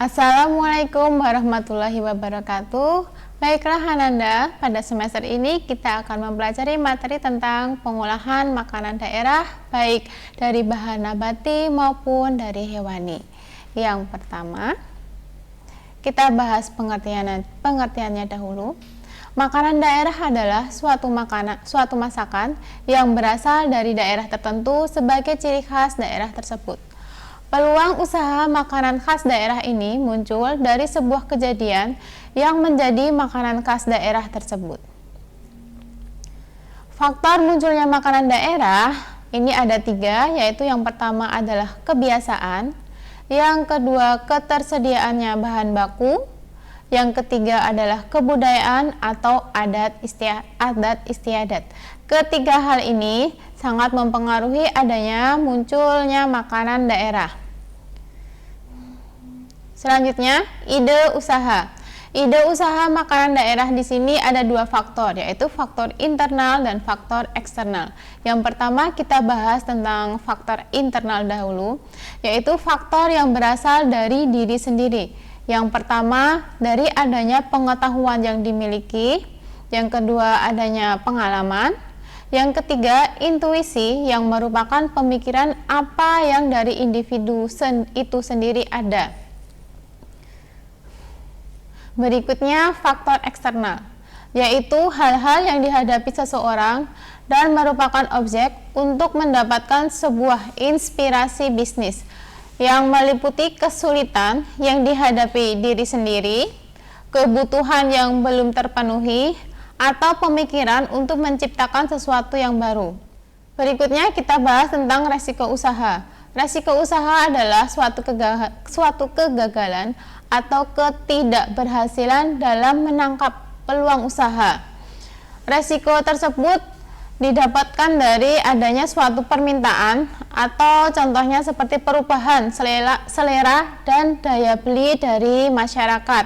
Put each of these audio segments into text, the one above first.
Assalamualaikum warahmatullahi wabarakatuh. Baiklah Hananda, pada semester ini kita akan mempelajari materi tentang pengolahan makanan daerah baik dari bahan nabati maupun dari hewani. Yang pertama, kita bahas pengertiannya dahulu. Makanan daerah adalah suatu masakan yang berasal dari daerah tertentu sebagai ciri khas daerah tersebut. Peluang usaha makanan khas daerah ini muncul dari sebuah kejadian yang menjadi makanan khas daerah tersebut. Faktor munculnya makanan daerah ini ada 3, yaitu yang pertama adalah kebiasaan, yang kedua ketersediaannya bahan baku, yang ketiga adalah kebudayaan atau adat istiadat. Ketiga hal ini sangat mempengaruhi adanya munculnya makanan daerah. Selanjutnya, ide usaha. Ide usaha makanan daerah di sini ada 2 faktor, yaitu faktor internal dan faktor eksternal. Yang pertama kita bahas tentang faktor internal dahulu, yaitu faktor yang berasal dari diri sendiri. Yang pertama dari adanya pengetahuan yang dimiliki, yang kedua adanya pengalaman, yang ketiga intuisi yang merupakan pemikiran apa yang dari individu itu sendiri ada. Berikutnya faktor eksternal, yaitu hal-hal yang dihadapi seseorang dan merupakan objek untuk mendapatkan sebuah inspirasi bisnis yang meliputi kesulitan yang dihadapi diri sendiri, kebutuhan yang belum terpenuhi, atau pemikiran untuk menciptakan sesuatu yang baru. Berikutnya kita bahas tentang resiko usaha. Resiko usaha adalah suatu kegagalan atau ketidakberhasilan dalam menangkap peluang usaha. Resiko tersebut didapatkan dari adanya suatu permintaan atau contohnya seperti perubahan selera dan daya beli dari masyarakat.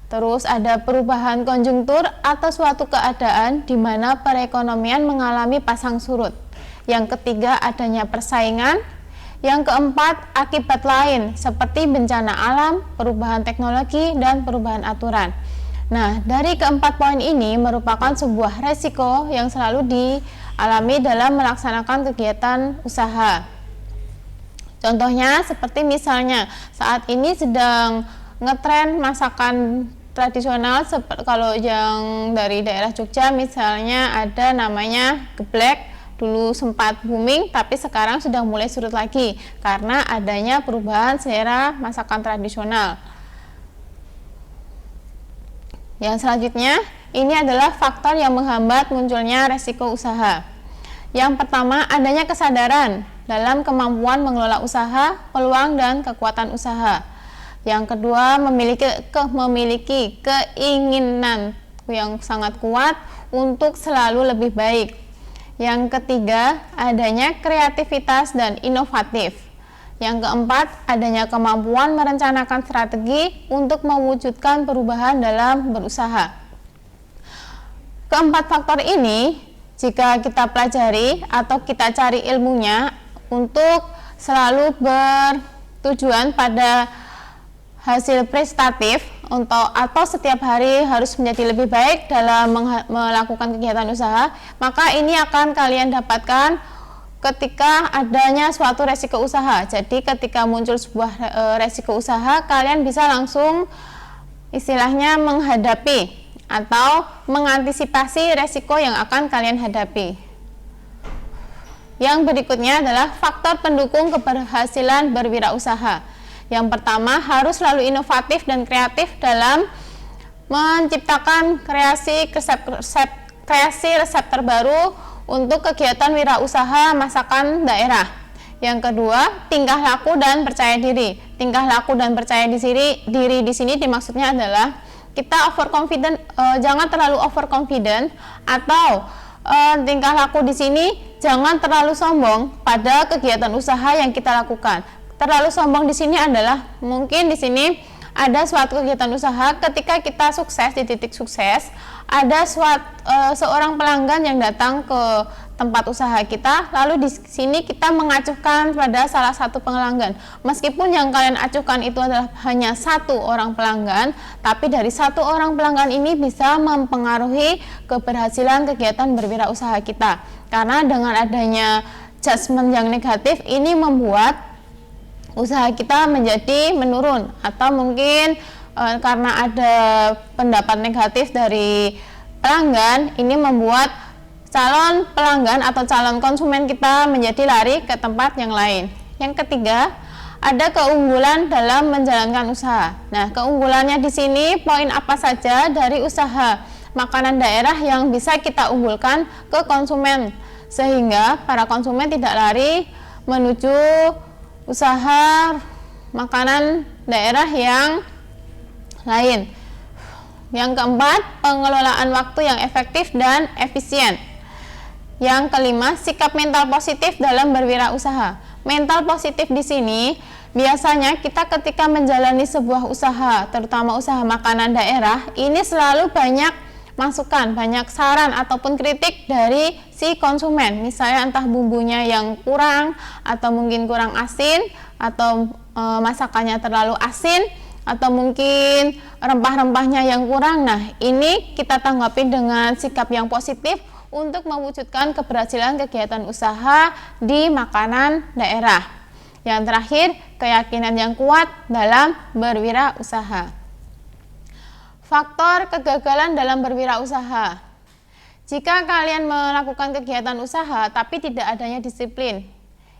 Terus ada perubahan konjungtur atau suatu keadaan di mana perekonomian mengalami pasang surut. Yang ketiga adanya persaingan. Yang keempat, akibat lain seperti bencana alam, perubahan teknologi, dan perubahan aturan. Nah, dari keempat poin ini merupakan sebuah resiko yang selalu dialami dalam melaksanakan kegiatan usaha. Contohnya seperti misalnya saat ini sedang ngetren masakan tradisional, kalau yang dari daerah Jogja misalnya ada namanya geblek. Dulu sempat booming, tapi sekarang sudah mulai surut lagi karena adanya perubahan selera masakan tradisional. Yang selanjutnya, ini adalah faktor yang menghambat munculnya resiko usaha. Yang pertama, adanya kesadaran dalam kemampuan mengelola usaha, peluang, dan kekuatan usaha. Yang kedua, memiliki keinginan yang sangat kuat untuk selalu lebih baik. Yang ketiga, adanya kreativitas dan inovatif. Yang keempat, adanya kemampuan merencanakan strategi untuk mewujudkan perubahan dalam berusaha. Keempat faktor ini, jika kita pelajari atau kita cari ilmunya untuk selalu bertujuan pada hasil prestatif atau setiap hari harus menjadi lebih baik dalam melakukan kegiatan usaha, maka ini akan kalian dapatkan ketika adanya suatu resiko usaha. Jadi ketika muncul sebuah resiko usaha, kalian bisa langsung istilahnya menghadapi atau mengantisipasi resiko yang akan kalian hadapi. Yang berikutnya adalah faktor pendukung keberhasilan berwirausaha. Yang pertama, harus selalu inovatif dan kreatif dalam menciptakan kreasi resep terbaru untuk kegiatan wirausaha masakan daerah. Yang kedua, tingkah laku dan percaya diri. Tingkah laku dan percaya diri di sini dimaksudnya adalah kita jangan terlalu overconfident, atau tingkah laku di sini jangan terlalu sombong pada kegiatan usaha yang kita lakukan. Terlalu sombong di sini adalah mungkin di sini ada suatu kegiatan usaha, ketika kita sukses di titik sukses, ada seorang pelanggan yang datang ke tempat usaha kita, lalu di sini kita mengacuhkan pada salah satu pelanggan. Meskipun yang kalian acuhkan itu adalah hanya satu orang pelanggan, tapi dari satu orang pelanggan ini bisa mempengaruhi keberhasilan kegiatan berwirausaha kita. Karena dengan adanya judgement yang negatif ini membuat usaha kita menjadi menurun, atau mungkin karena ada pendapat negatif dari pelanggan, ini membuat calon pelanggan atau calon konsumen kita menjadi lari ke tempat yang lain. Yang ketiga, ada keunggulan dalam menjalankan usaha. Nah, keunggulannya di sini poin apa saja dari usaha makanan daerah yang bisa kita unggulkan ke konsumen, sehingga para konsumen tidak lari menuju usaha makanan daerah yang lain. Yang keempat, pengelolaan waktu yang efektif dan efisien. Yang kelima, sikap mental positif dalam berwirausaha. Mental positif di sini biasanya kita ketika menjalani sebuah usaha, terutama usaha makanan daerah, ini selalu banyak masukan, banyak saran ataupun kritik dari si konsumen. Misalnya entah bumbunya yang kurang, atau mungkin kurang asin, atau masakannya terlalu asin, atau mungkin rempah-rempahnya yang kurang. Nah, ini kita tanggapi dengan sikap yang positif untuk mewujudkan keberhasilan kegiatan usaha di makanan daerah. Yang terakhir, keyakinan yang kuat dalam berwirausaha. Faktor kegagalan dalam berwirausaha. Jika kalian melakukan kegiatan usaha tapi tidak adanya disiplin,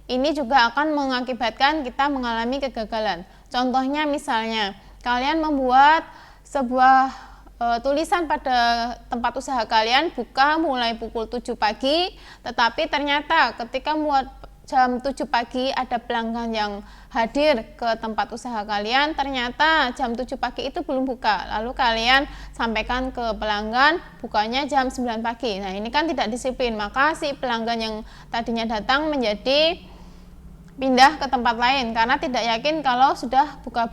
ini juga akan mengakibatkan kita mengalami kegagalan. Contohnya misalnya, kalian membuat sebuah tulisan pada tempat usaha kalian buka mulai pukul 7 pagi, tetapi ternyata ketika membuat jam 7 pagi ada pelanggan yang hadir ke tempat usaha kalian, ternyata jam 7 pagi itu belum buka, lalu kalian sampaikan ke pelanggan bukanya jam 9 pagi. Nah, ini kan tidak disiplin, maka si pelanggan yang tadinya datang menjadi pindah ke tempat lain karena tidak yakin kalau sudah buka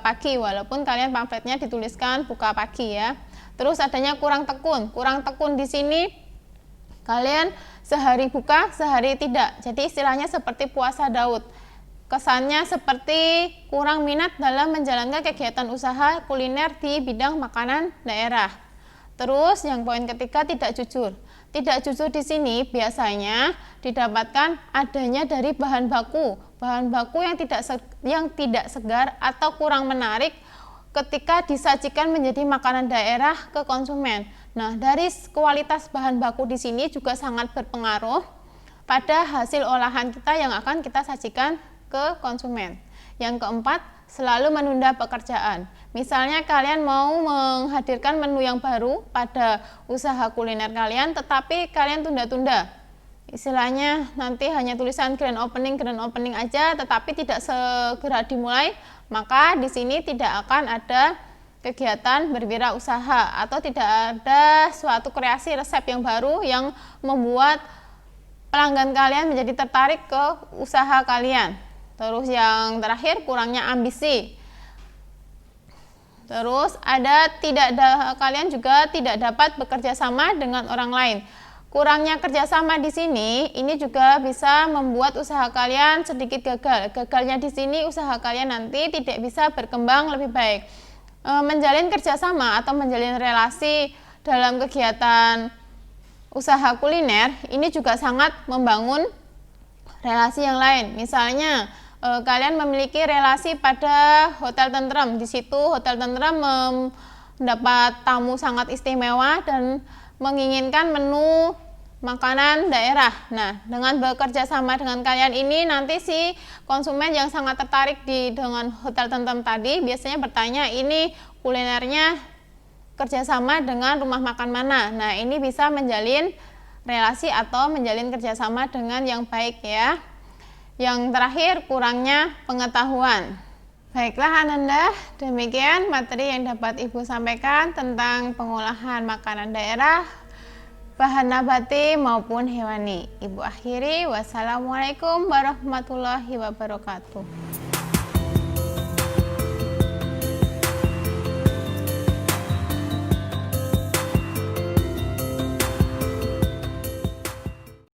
pagi, walaupun kalian pamfletnya dituliskan buka pagi ya. Terus adanya kurang tekun di sini, kalian sehari buka, sehari tidak. Jadi istilahnya seperti puasa Daud. Kesannya seperti kurang minat dalam menjalankan kegiatan usaha kuliner di bidang makanan daerah. Terus yang poin ketiga, tidak jujur. Tidak jujur di sini biasanya didapatkan adanya dari bahan baku yang tidak segar atau kurang menarik ketika disajikan menjadi makanan daerah ke konsumen. Nah, dari kualitas bahan baku di sini juga sangat berpengaruh pada hasil olahan kita yang akan kita sajikan ke konsumen. Yang keempat, selalu menunda pekerjaan. Misalnya kalian mau menghadirkan menu yang baru pada usaha kuliner kalian, tetapi kalian tunda-tunda. Istilahnya nanti hanya tulisan grand opening aja, tetapi tidak segera dimulai, maka di sini tidak akan ada kegiatan berwirausaha atau tidak ada suatu kreasi resep yang baru yang membuat pelanggan kalian menjadi tertarik ke usaha kalian. Terus yang terakhir, kurangnya ambisi. Terus kalian juga tidak dapat bekerja sama dengan orang lain. Kurangnya kerjasama di sini, ini juga bisa membuat usaha kalian sedikit gagal. Gagalnya di sini usaha kalian nanti tidak bisa berkembang lebih baik. Menjalin kerjasama atau menjalin relasi dalam kegiatan usaha kuliner ini juga sangat membangun relasi yang lain. Misalnya kalian memiliki relasi pada Hotel Tentrem. Di situ Hotel Tentrem mendapat tamu sangat istimewa dan menginginkan menu makanan daerah. Nah, dengan bekerja sama dengan kalian ini, nanti si konsumen yang sangat tertarik dengan Hotel Tentrem tadi biasanya bertanya, ini kulinernya kerjasama dengan rumah makan mana. Nah, ini bisa menjalin relasi atau menjalin kerjasama dengan yang baik ya. Yang terakhir, kurangnya pengetahuan. Baiklah Ananda, demikian materi yang dapat Ibu sampaikan tentang pengolahan makanan daerah, bahan nabati maupun hewani. Ibu akhiri, wassalamualaikum warahmatullahi wabarakatuh.